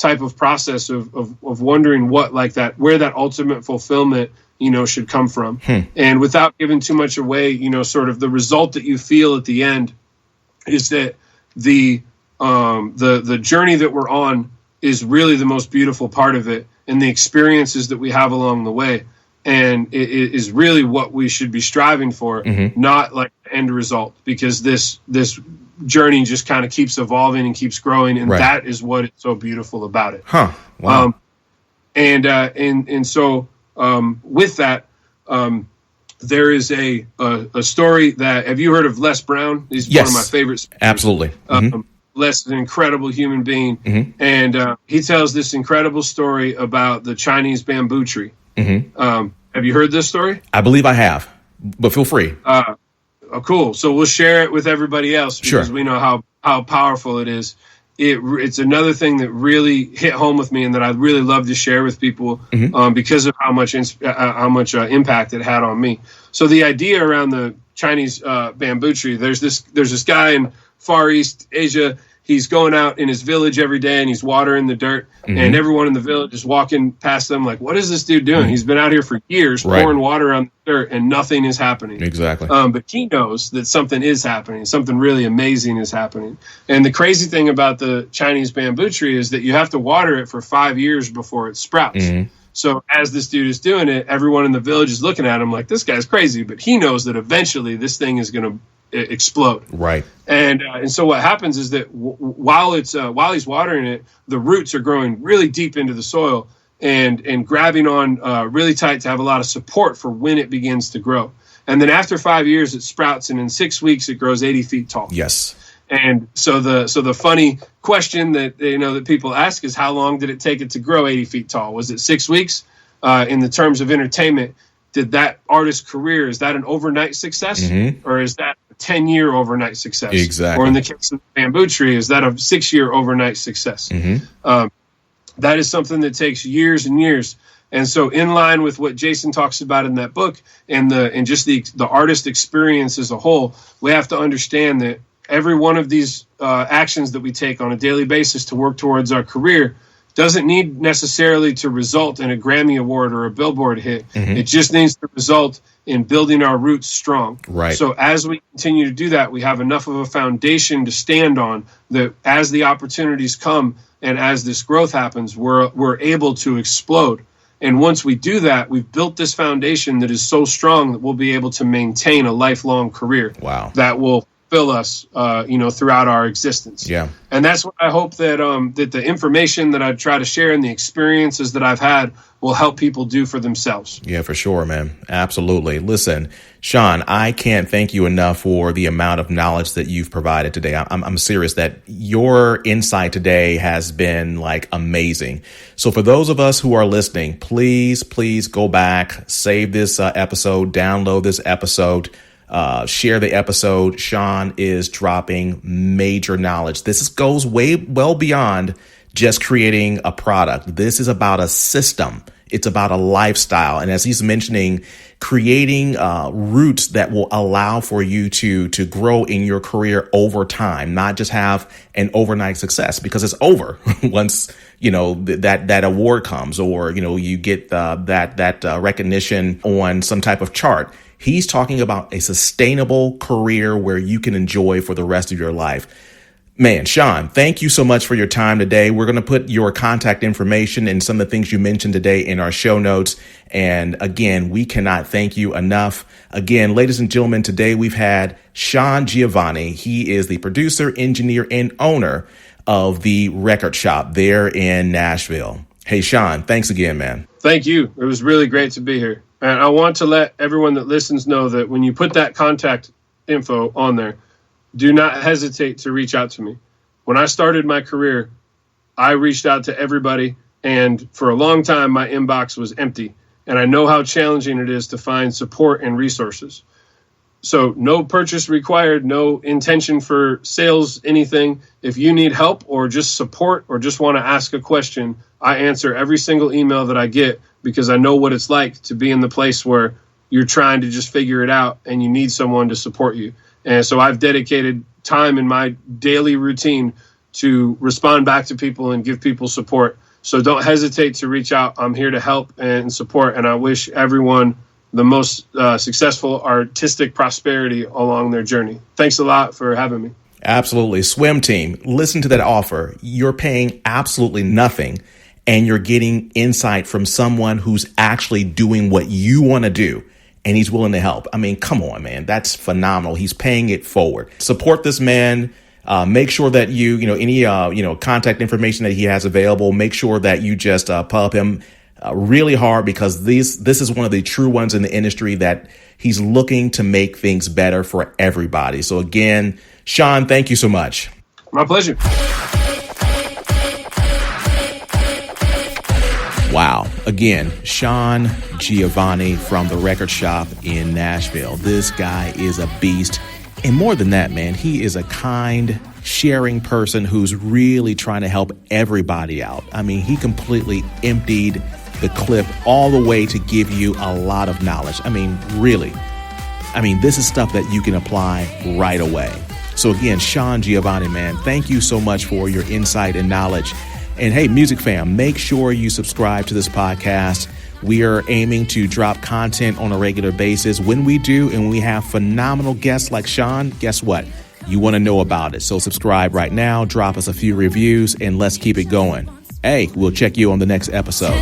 type of process of wondering what like that, where that ultimate fulfillment, should come from. And without giving too much away, sort of the result that you feel at the end is that the journey that we're on is really the most beautiful part of it, and the experiences that we have along the way. And it is really what we should be striving for, not like the end result, because this journey just kind of keeps evolving and keeps growing. And that is what is so beautiful about it. Wow. So with that, there is a story that, have you heard of Les Brown? He's one of my favorites. Absolutely. Les is an incredible human being. And he tells this incredible story about the Chinese bamboo tree. Have you heard this story? I believe I have, but feel free. Cool. So we'll share it with everybody else because we know how powerful it is. It's another thing that really hit home with me and that I'd really love to share with people because of how much impact it had on me. So the idea around the Chinese bamboo tree, there's this guy in Far East Asia. He's going out in his village every day and he's watering the dirt, and everyone in the village is walking past them like, what is this dude doing? He's been out here for years pouring water on the dirt and nothing is happening. Exactly. But he knows that something is happening. Something really amazing is happening. And the crazy thing about the Chinese bamboo tree is that you have to water it for 5 years before it sprouts. So as this dude is doing it, everyone in the village is looking at him like, this guy's crazy, but he knows that eventually this thing is going to explode. Right. And so what happens is that while he's watering it, the roots are growing really deep into the soil and grabbing on really tight to have a lot of support for when it begins to grow. And then after 5 years, it sprouts, and in 6 weeks, it grows 80 feet tall. Yes. And so the funny question that that people ask is, how long did it take it to grow 80 feet tall? Was it 6 weeks? In the terms of entertainment, did that artist's career, is that an overnight success, or is that a 10-year overnight success? Exactly. Or in the case of the bamboo tree, is that a 6-year overnight success? That is something that takes years and years. And so in line with what Jason talks about in that book and just the artist experience as a whole, we have to understand that every one of these actions that we take on a daily basis to work towards our career doesn't need necessarily to result in a Grammy Award or a Billboard hit. It just needs to result in building our roots strong. Right. So as we continue to do that, we have enough of a foundation to stand on that as the opportunities come and as this growth happens, we're able to explode. And once we do that, we've built this foundation that is so strong that we'll be able to maintain a lifelong career. Wow. That will fill us, throughout our existence. Yeah. And that's what I hope that that the information that I try to share and the experiences that I've had will help people do for themselves. Yeah, for sure, man. Absolutely. Listen, Sean, I can't thank you enough for the amount of knowledge that you've provided today. I'm serious that your insight today has been like amazing. So for those of us who are listening, please go back, save this episode, download this episode. Share the episode. Sean is dropping major knowledge. This goes well beyond just creating a product. This is about a system. It's about a lifestyle. And as he's mentioning, creating roots that will allow for you to grow in your career over time, not just have an overnight success, because it's over once, that award comes, or, you get that recognition on some type of chart. He's talking about a sustainable career where you can enjoy for the rest of your life. Man, Sean, thank you so much for your time today. We're going to put your contact information and some of the things you mentioned today in our show notes. And again, we cannot thank you enough. Again, ladies and gentlemen, today we've had Sean Giovanni. He is the producer, engineer, and owner of the record shop there in Nashville. Hey, Sean, thanks again, man. Thank you. It was really great to be here. And I want to let everyone that listens know that when you put that contact info on there, do not hesitate to reach out to me. When I started my career, I reached out to everybody, and for a long time, my inbox was empty. And I know how challenging it is to find support and resources. So no purchase required, no intention for sales, anything. If you need help or just support or just want to ask a question, I answer every single email that I get, because I know what it's like to be in the place where you're trying to just figure it out and you need someone to support you. And so I've dedicated time in my daily routine to respond back to people and give people support. So don't hesitate to reach out. I'm here to help and support, and I wish everyone the most successful artistic prosperity along their journey. Thanks a lot for having me. Absolutely. Swim team, listen to that offer. You're paying absolutely nothing, and you're getting insight from someone who's actually doing what you want to do, and he's willing to help. I mean, come on, man. That's phenomenal. He's paying it forward. Support this man. Make sure that any contact information that he has available, make sure that you just pub him really hard, because this is one of the true ones in the industry that he's looking to make things better for everybody. So again, Sean, thank you so much. My pleasure. Wow. Again, Sean Giovanni from the record shop in Nashville. This guy is a beast. And more than that, man, he is a kind, sharing person who's really trying to help everybody out. I mean, he completely emptied the clip all the way to give you a lot of knowledge. I mean, really. I mean, this is stuff that you can apply right away. So again, Sean Giovanni, man, thank you so much for your insight and knowledge. And hey, music fam, make sure you subscribe to this podcast. We are aiming to drop content on a regular basis. When we do, and when we have phenomenal guests like Sean, guess what? You want to know about it. So subscribe right now, drop us a few reviews, and let's keep it going. Hey, we'll check you on the next episode.